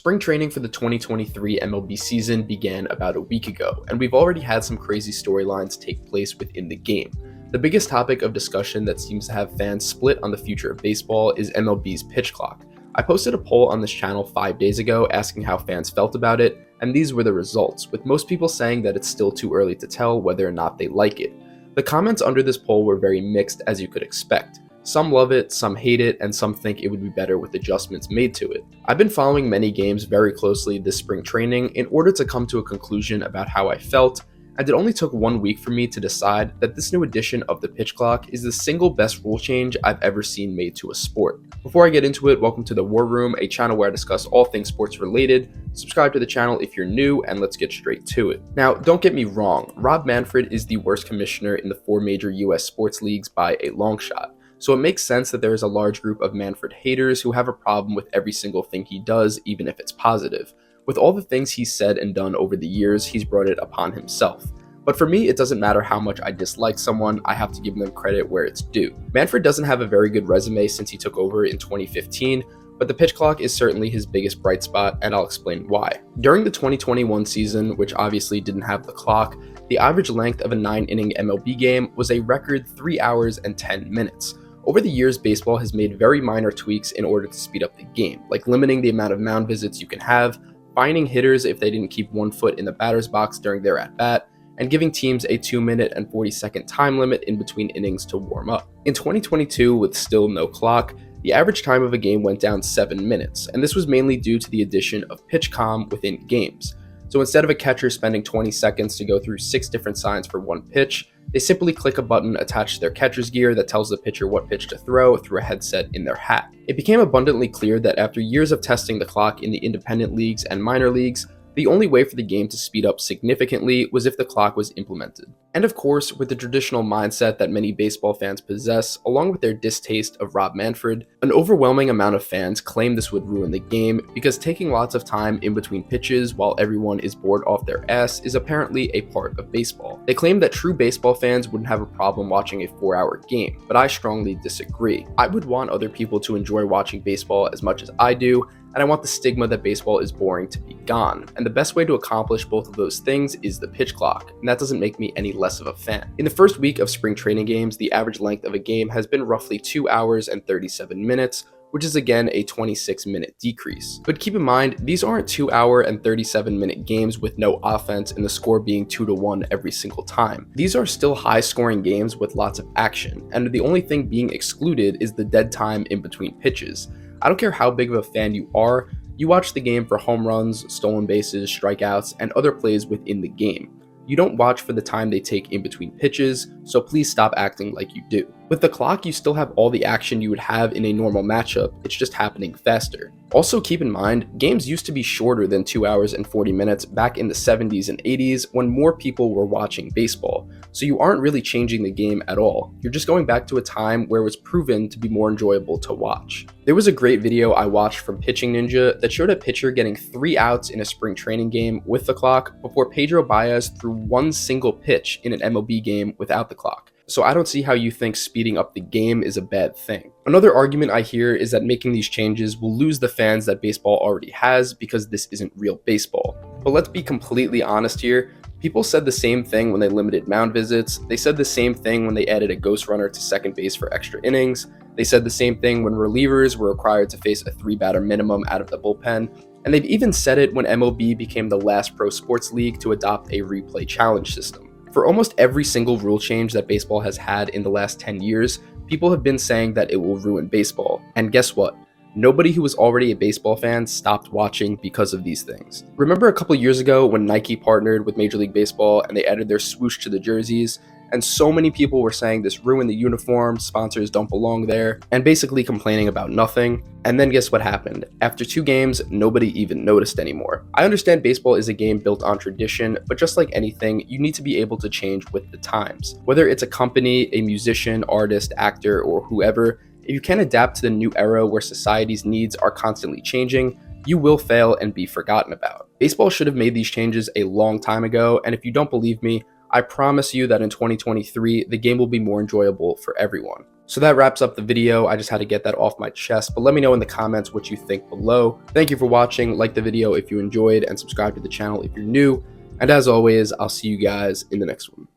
Spring training for the 2023 MLB season began about a week ago, and we've already had some crazy storylines take place within the game. The biggest topic of discussion that seems to have fans split on the future of baseball is MLB's pitch clock. I posted a poll on this channel 5 days ago asking how fans felt about it, and these were the results, with most people saying that it's still too early to tell whether or not they like it. The comments under this poll were very mixed, as you could expect. Some love it, some hate it, and some think it would be better with adjustments made to it. I've been following many games very closely this spring training in order to come to a conclusion about how I felt, and it only took 1 week for me to decide that this new edition of the pitch clock is the single best rule change I've ever seen made to a sport. Before I get into it, welcome to the War Room, a channel where I discuss all things sports related. Subscribe to the channel if you're new, and let's get straight to it. Now, don't get me wrong, Rob Manfred is the worst commissioner in the 4 major US sports leagues by a long shot. So it makes sense that there is a large group of Manfred haters who have a problem with every single thing he does, even if it's positive. With all the things he's said and done over the years, he's brought it upon himself. But for me, it doesn't matter how much I dislike someone, I have to give them credit where it's due. Manfred doesn't have a very good resume since he took over in 2015, but the pitch clock is certainly his biggest bright spot, and I'll explain why. During the 2021 season, which obviously didn't have the clock, the average length of a 9-inning MLB game was a record 3 hours and 10 minutes. Over the years, baseball has made very minor tweaks in order to speed up the game, like limiting the amount of mound visits you can have, fining hitters if they didn't keep 1 foot in the batter's box during their at-bat, and giving teams a 2-minute and 40-second time limit in between innings to warm up. In 2022, with still no clock, the average time of a game went down 7 minutes, and this was mainly due to the addition of pitch comm within games. So instead of a catcher spending 20 seconds to go through 6 different signs for one pitch, they simply click a button attached to their catcher's gear that tells the pitcher what pitch to throw through a headset in their hat. It became abundantly clear that after years of testing the clock in the independent leagues and minor leagues, the only way for the game to speed up significantly was if the clock was implemented. And of course, with the traditional mindset that many baseball fans possess, along with their distaste of Rob Manfred, an overwhelming amount of fans claim this would ruin the game because taking lots of time in between pitches while everyone is bored off their ass is apparently a part of baseball. They claim that true baseball fans wouldn't have a problem watching a 4-hour game, but I strongly disagree. I would want other people to enjoy watching baseball as much as I do, and I want the stigma that baseball is boring to be gone. And the best way to accomplish both of those things is the pitch clock, and that doesn't make me any less of a fan. In the first week of spring training games, the average length of a game has been roughly 2 hours and 37 minutes, which is again a 26-minute decrease. But keep in mind, these aren't 2-hour and 37-minute games with no offense and the score being 2-1 every single time. These are still high-scoring games with lots of action, and the only thing being excluded is the dead time in between pitches. I don't care how big of a fan you are, you watch the game for home runs, stolen bases, strikeouts, and other plays within the game. You don't watch for the time they take in between pitches, so please stop acting like you do. With the clock, you still have all the action you would have in a normal matchup, it's just happening faster. Also keep in mind, games used to be shorter than 2 hours and 40 minutes back in the 70s and 80s when more people were watching baseball, so you aren't really changing the game at all. You're just going back to a time where it was proven to be more enjoyable to watch. There was a great video I watched from Pitching Ninja that showed a pitcher getting 3 outs in a spring training game with the clock before Pedro Baez threw 1 single pitch in an MLB game without the clock. So I don't see how you think speeding up the game is a bad thing. Another argument I hear is that making these changes will lose the fans that baseball already has because this isn't real baseball. But let's be completely honest here. People said the same thing when they limited mound visits. They said the same thing when they added a ghost runner to second base for extra innings. They said the same thing when relievers were required to face a 3-batter minimum out of the bullpen. And they've even said it when MLB became the last pro sports league to adopt a replay challenge system. For almost every single rule change that baseball has had in the last 10 years, people have been saying that it will ruin baseball. And guess what? Nobody who was already a baseball fan stopped watching because of these things. Remember a couple years ago when Nike partnered with Major League Baseball and they added their swoosh to the jerseys? And so many people were saying this ruined the uniform, sponsors don't belong there, and basically complaining about nothing. And then guess what happened? After 2 games, nobody even noticed anymore. I understand baseball is a game built on tradition, but just like anything, you need to be able to change with the times. Whether it's a company, a musician, artist, actor, or whoever, if you can't adapt to the new era where society's needs are constantly changing, you will fail and be forgotten about. Baseball should have made these changes a long time ago, and if you don't believe me, I promise you that in 2023, the game will be more enjoyable for everyone. So that wraps up the video. I just had to get that off my chest, but let me know in the comments what you think below. Thank you for watching. Like the video if you enjoyed, and subscribe to the channel if you're new. And as always, I'll see you guys in the next one.